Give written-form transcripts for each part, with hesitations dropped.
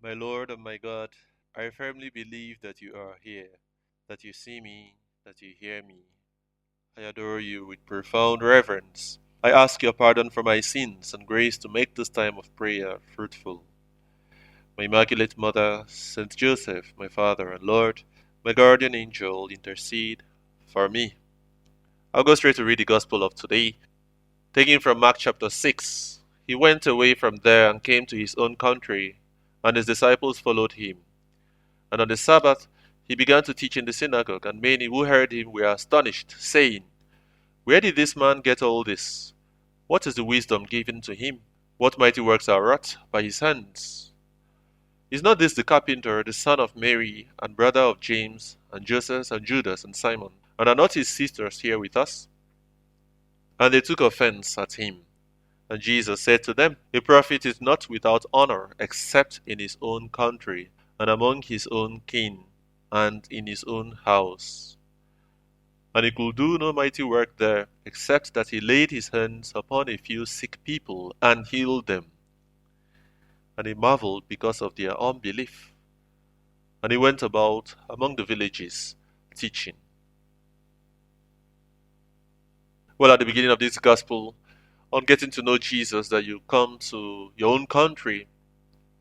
My Lord and my God, I firmly believe that you are here, that you see me, that you hear me. I adore you with profound reverence. I ask your pardon for my sins and grace to make this time of prayer fruitful. My Immaculate Mother, Saint Joseph, my Father and Lord, my guardian angel, intercede for me. I'll go straight to read the Gospel of today, taking from Mark chapter 6. He went away from there and came to his own country, and his disciples followed him. And on the Sabbath he began to teach in the synagogue, and many who heard him were astonished, saying, Where did this man get all this? What is the wisdom given to him? What mighty works are wrought by his hands? Is not this the carpenter, the son of Mary, and brother of James, and Joseph, and Judas, and Simon? And are not his sisters here with us? And they took offense at him. And Jesus said to them, A prophet is not without honor, except in his own country, and among his own kin, and in his own house. And he could do no mighty work there, except that he laid his hands upon a few sick people and healed them. And he marveled because of their unbelief. And he went about among the villages, teaching. Well, at the beginning of this gospel, on getting to know Jesus, that you come to your own country,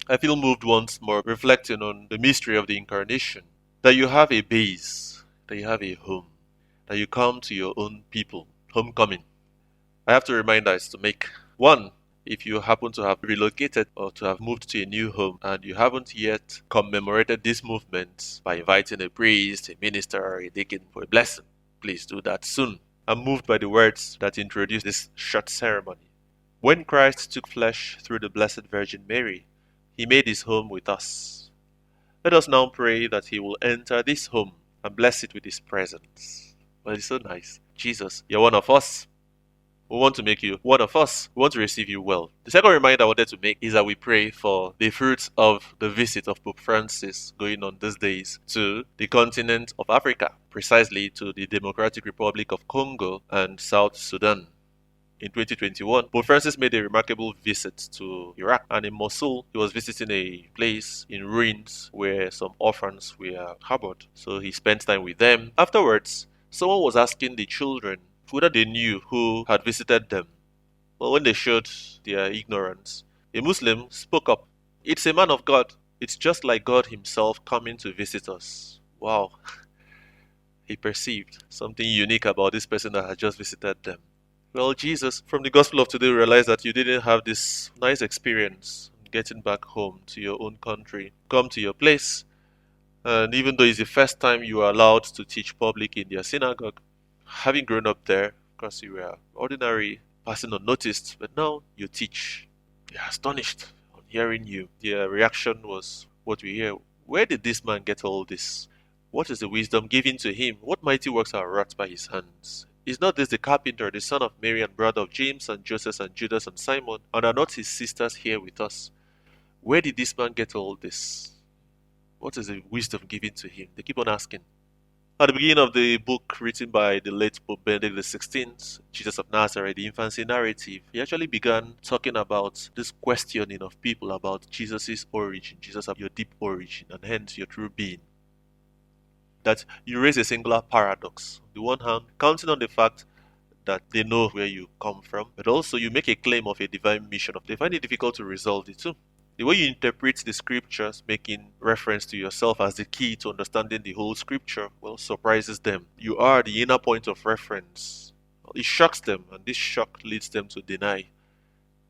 I feel moved once more, reflecting on the mystery of the incarnation. That you have a base, that you have a home, that you come to your own people, homecoming. I have to remind us to make one, if you happen to have relocated or to have moved to a new home and you haven't yet commemorated this movement by inviting a priest, a minister, or a deacon for a blessing, please do that soon. I'm moved by the words that introduce this short ceremony. When Christ took flesh through the Blessed Virgin Mary, he made his home with us. Let us now pray that he will enter this home and bless it with his presence. Well, it's so nice. Jesus, you're one of us. We want to make you one of us. We want to receive you well. The second reminder I wanted to make is that we pray for the fruits of the visit of Pope Francis going on these days to the continent of Africa, precisely to the Democratic Republic of Congo and South Sudan. In 2021, Pope Francis made a remarkable visit to Iraq, and in Mosul, he was visiting a place in ruins where some orphans were harbored. So he spent time with them. Afterwards, someone was asking the children whether they knew who had visited them. Well, when they showed their ignorance, a Muslim spoke up. It's a man of God. It's just like God himself coming to visit us. Wow. He perceived something unique about this person that had just visited them. Well, Jesus, from the gospel of today, realized that you didn't have this nice experience getting back home to your own country. Come to your place, and even though it's the first time you are allowed to teach public in their synagogue, having grown up there, of course you were ordinary, passing unnoticed, but now you teach. They are astonished on hearing you. Their reaction was what we hear. Where did this man get all this? What is the wisdom given to him? What mighty works are wrought by his hands? Is not this the carpenter, the son of Mary and brother of James and Joseph and Judas and Simon? And are not his sisters here with us? Where did this man get all this? What is the wisdom given to him? They keep on asking. At the beginning of the book written by the late Pope Benedict XVI, Jesus of Nazareth, the infancy narrative, he actually began talking about this questioning of people about Jesus' origin, Jesus of your deep origin, and hence your true being. That you raise a singular paradox. On the one hand, counting on the fact that they know where you come from, but also you make a claim of a divine mission. They find it difficult to resolve it too. The way you interpret the scriptures, making reference to yourself as the key to understanding the whole scripture, well, surprises them. You are the inner point of reference. It shocks them, and this shock leads them to deny.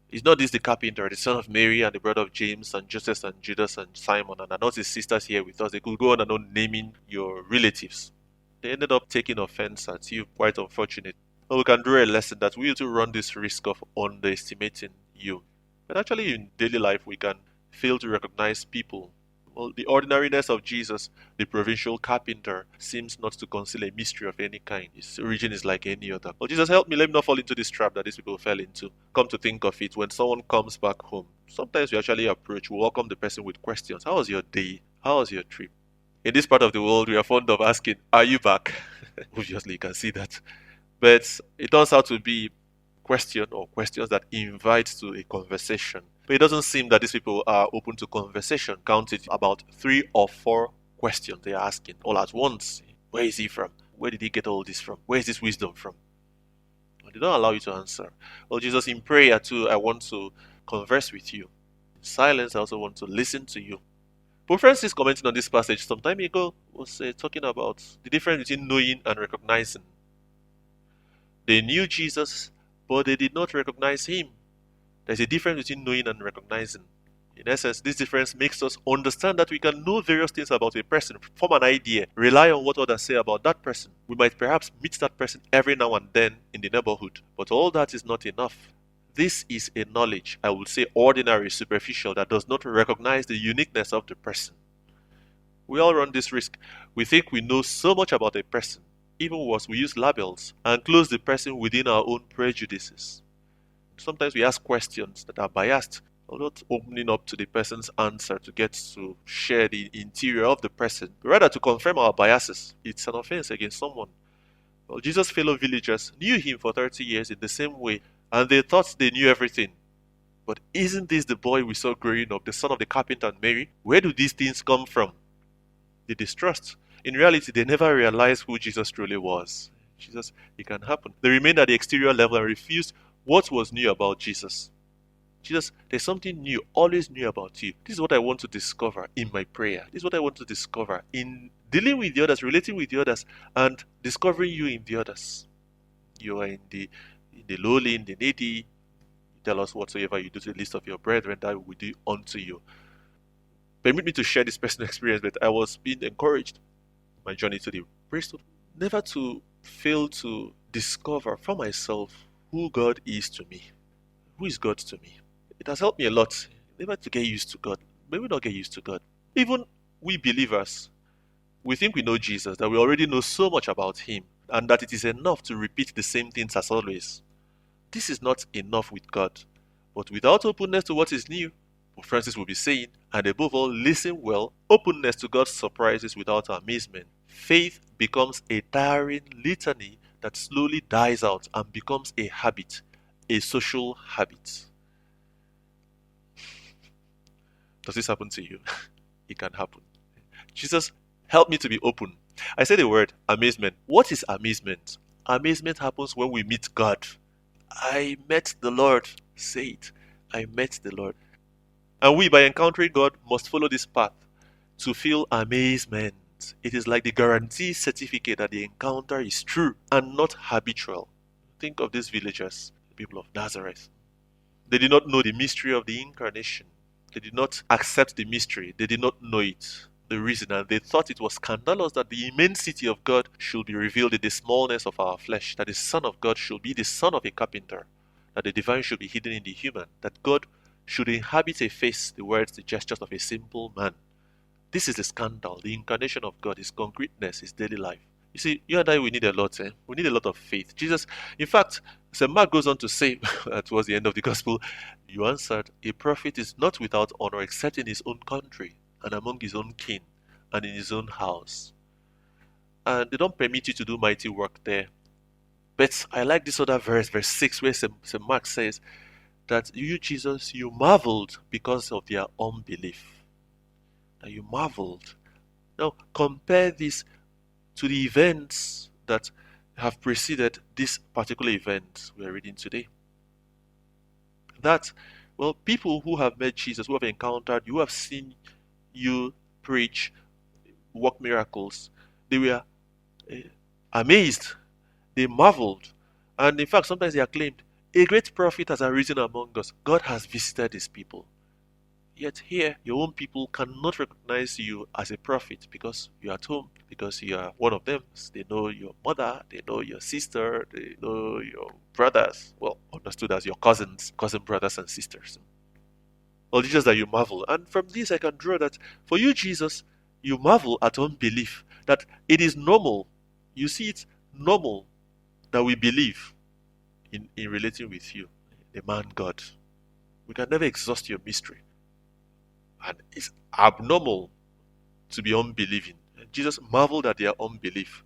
Is not this the carpenter, the son of Mary and the brother of James and Joseph and Judas and Simon, and are not his sisters here with us? They could go on and on naming your relatives. They ended up taking offense at you. Quite unfortunate. But we can draw a lesson that we too run this risk of underestimating you. But actually in daily life we can fail to recognize people. Well, the ordinariness of Jesus, the provincial carpenter, seems not to conceal a mystery of any kind. His origin is like any other. Well, Jesus, help me, let me not fall into this trap that these people fell into. Come to think of it, when someone comes back home, sometimes we actually we welcome the person with questions. How was your day? How was your trip? In this part of the world, we are fond of asking, are you back? Obviously, you can see that. But it turns out to be question or questions that invite to a conversation. But it doesn't seem that these people are open to conversation. Count it about 3 or 4 questions they are asking all at once. Where is he from? Where did he get all this from? Where is this wisdom from? Well, they don't allow you to answer. Well, Jesus, in prayer too, I want to converse with you. In silence, I also want to listen to you. Pope Francis, commenting on this passage some time ago, was talking about the difference between knowing and recognizing. They knew Jesus, but they did not recognize him. There's a difference between knowing and recognizing. In essence, this difference makes us understand that we can know various things about a person, form an idea, rely on what others say about that person. We might perhaps meet that person every now and then in the neighborhood, but all that is not enough. This is a knowledge, I would say ordinary, superficial, that does not recognize the uniqueness of the person. We all run this risk. We think we know so much about a person. Even worse, we use labels and close the person within our own prejudices. Sometimes we ask questions that are biased, or not opening up to the person's answer to get to share the interior of the person, but rather to confirm our biases. It's an offense against someone. Well, Jesus' fellow villagers knew him for 30 years in the same way, and they thought they knew everything. But isn't this the boy we saw growing up, the son of the carpenter and Mary? Where do these things come from? They distrust. In reality, they never realized who Jesus truly was. Jesus, it can happen. They remained at the exterior level and refused what was new about Jesus. Jesus, there's something new, always new about you. This is what I want to discover in my prayer. This is what I want to discover in dealing with the others, relating with the others, and discovering you in the others. You are in the lowly, in the needy. You tell us whatsoever you do to the least of your brethren, that we do unto you. Permit me to share this personal experience, but I was being encouraged in my journey to the priesthood, never to fail to discover for myself who God is to me. Who is God to me? It has helped me a lot. Never to get used to God. Maybe not get used to God. Even we believers, we think we know Jesus, that we already know so much about him, and that it is enough to repeat the same things as always. This is not enough with God. But without openness to what is new, Pope Francis will be saying, and above all, listen well, openness to God's surprises without amazement. Faith becomes a tiring litany that slowly dies out and becomes a habit, a social habit. Does this happen to you? It can happen. Jesus, help me to be open. I say the word amazement. What is amazement? Amazement happens when we meet God. I met the Lord. Say it. I met the Lord. And we, by encountering God, must follow this path to feel amazement. It is like the guarantee certificate that the encounter is true and not habitual. Think of these villagers, the people of Nazareth. They did not know the mystery of the incarnation. They did not accept the mystery. They did not know it, the reason, and they thought it was scandalous that the immensity of God should be revealed in the smallness of our flesh, that the Son of God should be the son of a carpenter, that the divine should be hidden in the human, that God should inhabit a face, the words, the gestures of a simple man. This is the scandal, the incarnation of God, his concreteness, his daily life. You see, you and I, we need a lot. We need a lot of faith. Jesus, in fact, St. Mark goes on to say, towards the end of the gospel, you answered, a prophet is not without honor except in his own country and among his own kin and in his own house. And they don't permit you to do mighty work there. But I like this other verse, verse 6, where St. Mark says that you, Jesus, you marveled because of their unbelief. That you marveled. Now, compare this to the events that have preceded this particular event we are reading today. That, well, people who have met Jesus, who have encountered you, who have seen you preach, work miracles, they were amazed, they marveled, and in fact, sometimes they acclaimed, a great prophet has arisen among us. God has visited his people. Yet here, your own people cannot recognize you as a prophet because you're at home, because you are one of them. They know your mother, they know your sister, they know your brothers. Well, understood as your cousins, cousin brothers and sisters. Well, it's just that you marvel. And from this I can draw that for you, Jesus, you marvel at unbelief. That it is normal. You see it's normal that we believe in relating with you, the man God. We can never exhaust your mystery. And it's abnormal to be unbelieving. Jesus marveled at their unbelief.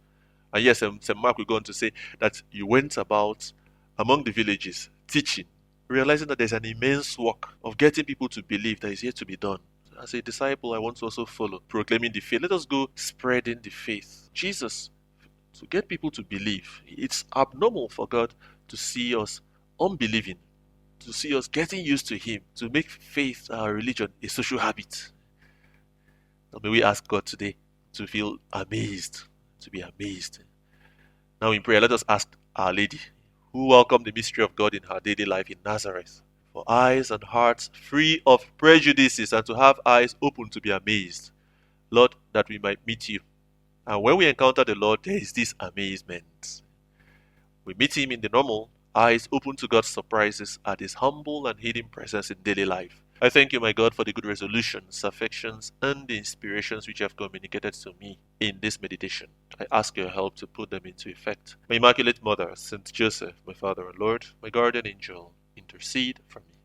And yes, St. Mark will go on to say that you went about among the villages teaching realizing that there's an immense work of getting people to believe that is yet to be done. As a disciple, I want to also follow, proclaiming the faith. Let us go spreading the faith. Jesus, to get people to believe. It's abnormal for God to see us unbelieving, to see us getting used to Him, to make faith, our religion, a social habit. Now may we ask God today to feel amazed, to be amazed. Now in prayer, let us ask Our Lady, who welcomed the mystery of God in her daily life in Nazareth, for eyes and hearts free of prejudices and to have eyes open to be amazed. Lord, that we might meet you. And when we encounter the Lord, there is this amazement. We meet Him in the normal, eyes open to God's surprises at His humble and hidden presence in daily life. I thank you, my God, for the good resolutions, affections, and the inspirations which you have communicated to me in this meditation. I ask your help to put them into effect. My Immaculate Mother, Saint Joseph, my Father and Lord, my guardian angel, intercede for me.